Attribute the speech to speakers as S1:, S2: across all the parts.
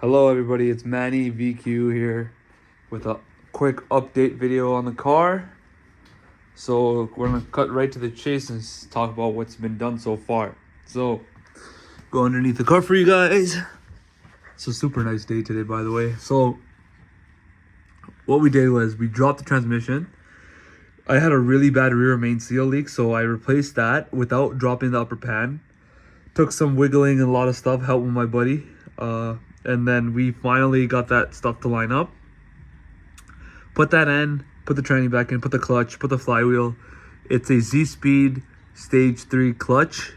S1: Hello everybody, it's Manny VQ here with a quick update video on the car. So we're gonna cut right to the chase and talk about what's been done so far. So go underneath the car for you guys. It's a super nice day today, by the way. So what we did was we dropped the transmission. I had a really bad rear main seal leak, so I replaced that without dropping the upper pan. Took some wiggling and a lot of stuff, helped with my buddy. And then we finally got that stuff to line up. Put that in, put the tranny back in, put the clutch, put the flywheel. It's a Z-Speed Stage 3 clutch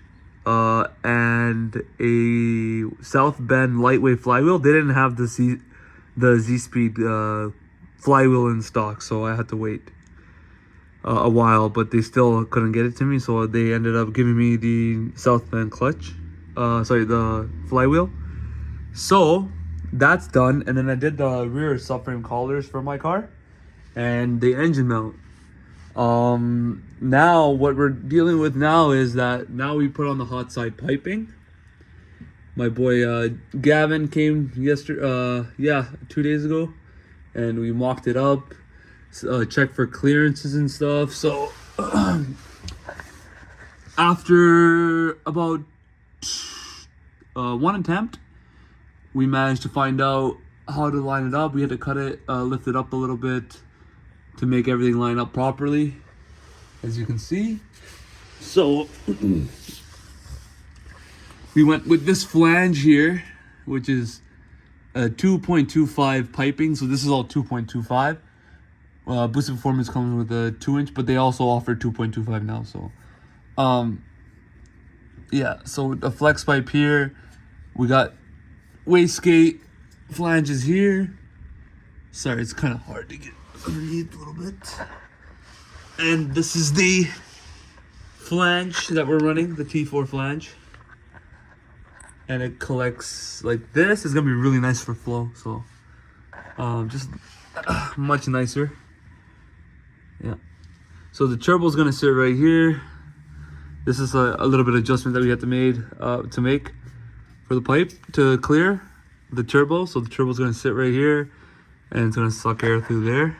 S1: and a South Bend lightweight flywheel. They didn't have the Z-Speed flywheel in stock, so I had to wait a while, but they still couldn't get it to me, so they ended up giving me the South Bend clutch. The flywheel. So that's done, and then I did the rear subframe collars for my car and the engine mount. Now what we're dealing with now is that now we put on the hot side piping. My boy Gavin came yesterday, 2 days ago, and we mocked it up, checked for clearances and stuff. So after about one attempt, we managed to find out how to line it up. We had to cut it, lift it up a little bit to make everything line up properly, as you can see. So we went with this flange here, which is a 2.25 piping. So this is all 2.25. Boosted Performance comes with a 2-inch, but they also offer 2.25 now. So so a flex pipe here. We got wastegate flanges here. Sorry, it's kind of hard to get underneath a little bit. And this is the flange that we're running, the T4 flange. And it collects like this. It's gonna be really nice for flow. So just much nicer. Yeah. So the turbo is gonna sit right here. This is a little bit of adjustment that we had to make for the pipe to clear the turbo. So the turbo is going to sit right here and it's going to suck air through there.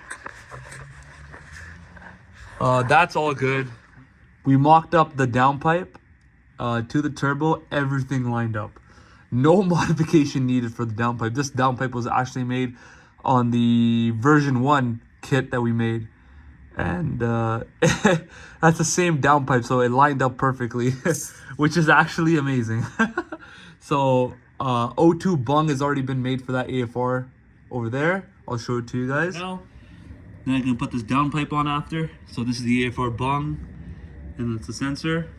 S1: That's all good. We mocked up the downpipe to the turbo, everything lined up. No modification needed for the downpipe. This downpipe was actually made on the version 1 kit that we made. And that's the same downpipe, so it lined up perfectly, which is actually amazing. So O2 bung has already been made for that AFR over there. I'll show it to you guys now. Then I can put this downpipe on after. So this is the AFR bung, and that's the sensor.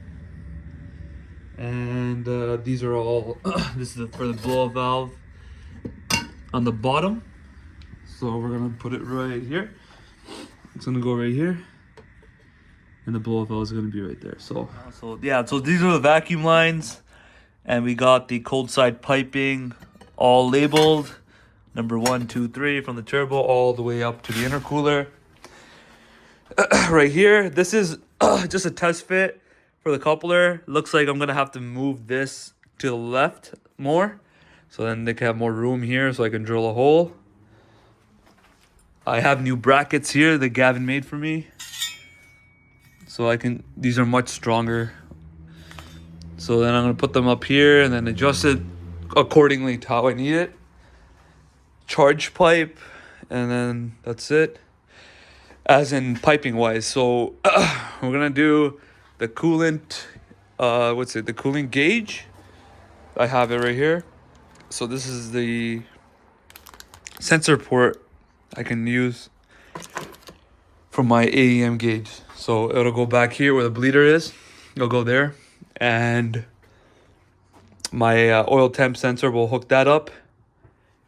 S1: And these are all, this is for the blow-off valve on the bottom. So we're gonna put it right here. It's gonna go right here, and the blow-off valve is gonna be right there. So these are the vacuum lines, and we got the cold side piping all labeled, number 1, 2, 3 from the turbo all the way up to the intercooler. Right here, this is just a test fit for the coupler. Looks like I'm gonna have to move this to the left more, so then they can have more room here, so I can drill a hole. I have new brackets here that Gavin made for me. So these are much stronger. So then I'm gonna put them up here and then adjust it accordingly to how I need it. Charge pipe, and then that's it. As in piping wise. So we're gonna do the coolant, the coolant gauge. I have it right here. So this is the sensor port I can use for my AEM gauge. So it'll go back here where the bleeder is. It'll go there. And my oil temp sensor will hook that up.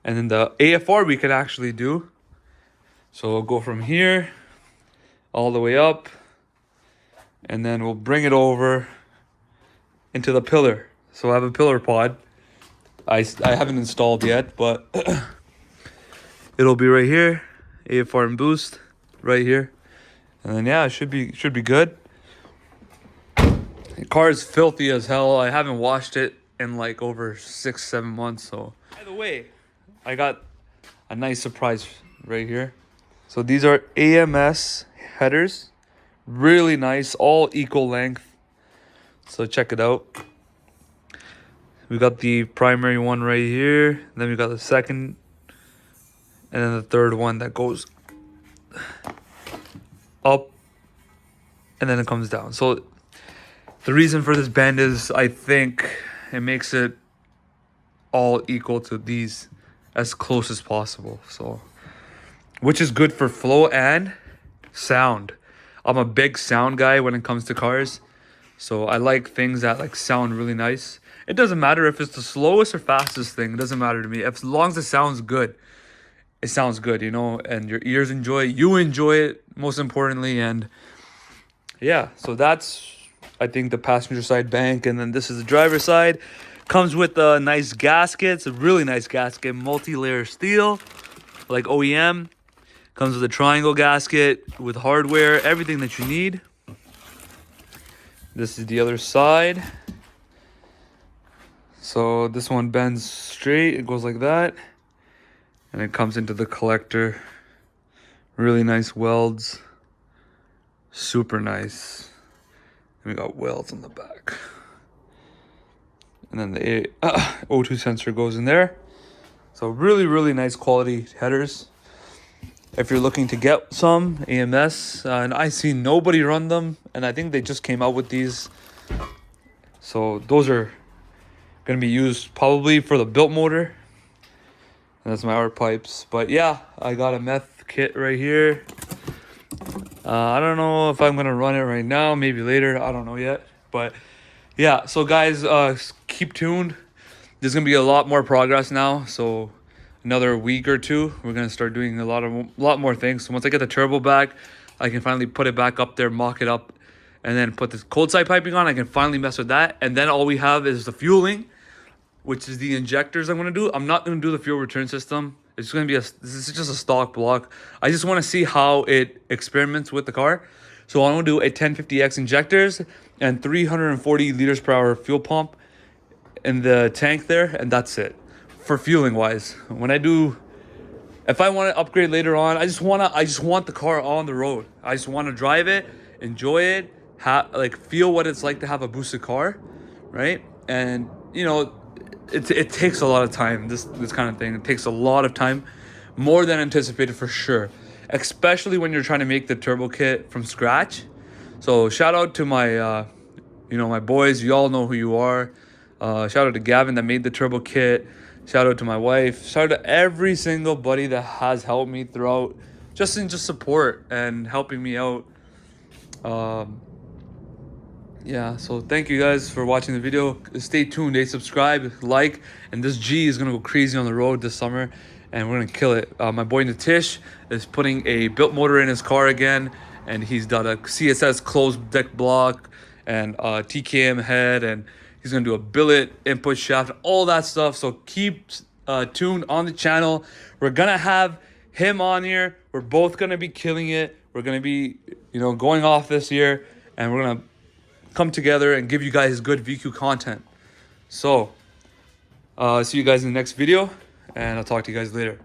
S1: And then the AFR we can actually do. So we'll go from here all the way up. And then we'll bring it over into the pillar. So I have a pillar pod. I haven't installed yet, but it'll be right here, AFR and boost, right here, and then it should be good. The car is filthy as hell. I haven't washed it in like over 6-7 months. So, by the way, I got a nice surprise right here. So these are AMS headers. Really nice, all equal length. So check it out. We got the primary one right here. Then we got the second. And then the third one that goes up. And then it comes down. So the reason for this bend is I think it makes it all equal to these as close as possible. So, which is good for flow and sound. I'm a big sound guy when it comes to cars. So I like things that like sound really nice. It doesn't matter if it's the slowest or fastest thing. It doesn't matter to me. As long as it sounds good, it sounds good, you know, and your ears enjoy it. You enjoy it, most importantly. And yeah, so that's, I think, the passenger side bank. And then this is the driver side. Comes with a nice gasket. It's a really nice gasket. Multi-layer steel, like OEM. Comes with a triangle gasket with hardware. Everything that you need. This is the other side. So this one bends straight. It goes like that. And it comes into the collector. Really nice welds. Super nice. And we got welds on the back. And then the O2 sensor goes in there. So really, really nice quality headers. If you're looking to get some AMS, and I see nobody run them, and I think they just came out with these. So those are going to be used probably for the built motor. And that's my art pipes. But yeah, I got a meth kit right here. I don't know if I'm going to run it right now, maybe later. I don't know yet. But yeah, so guys, keep tuned. There's going to be a lot more progress now. So another week or two, we're going to start doing a lot more things. So once I get the turbo back, I can finally put it back up there, mock it up, and then put this cold side piping on. I can finally mess with that. And then all we have is the fueling, which is the injectors I'm going to do. I'm not going to do the fuel return system. It's going to be this is just a stock block. I just want to see how it experiments with the car. So I'm going to do a 1050X injectors and 340 liters per hour fuel pump in the tank there. And that's it for fueling wise. When I do, if I want to upgrade later on, I just want the car on the road. I just want to drive it, enjoy it, feel what it's like to have a boosted car, right? And you know, it takes a lot of time. This kind of thing, it takes a lot of time, more than anticipated for sure. Especially when you're trying to make the turbo kit from scratch. So shout out to my, my boys. You all know who you are. Shout out to Gavin that made the turbo kit. Shout out to my wife. Shout out to every single buddy that has helped me throughout, just support and helping me out. Yeah, so thank you guys for watching the video. Stay tuned, subscribe, like, and this G is gonna go crazy on the road this summer, and we're gonna kill it. My boy Natish is putting a built motor in his car again, and he's done a CSS closed deck block and TKM head, and he's gonna do a billet input shaft, all that stuff. So keep tuned on the channel. We're gonna have him on here. We're both gonna be killing it. We're gonna be, going off this year, and we're gonna come together and give you guys good VQ content. So see you guys in the next video, and I'll talk to you guys later.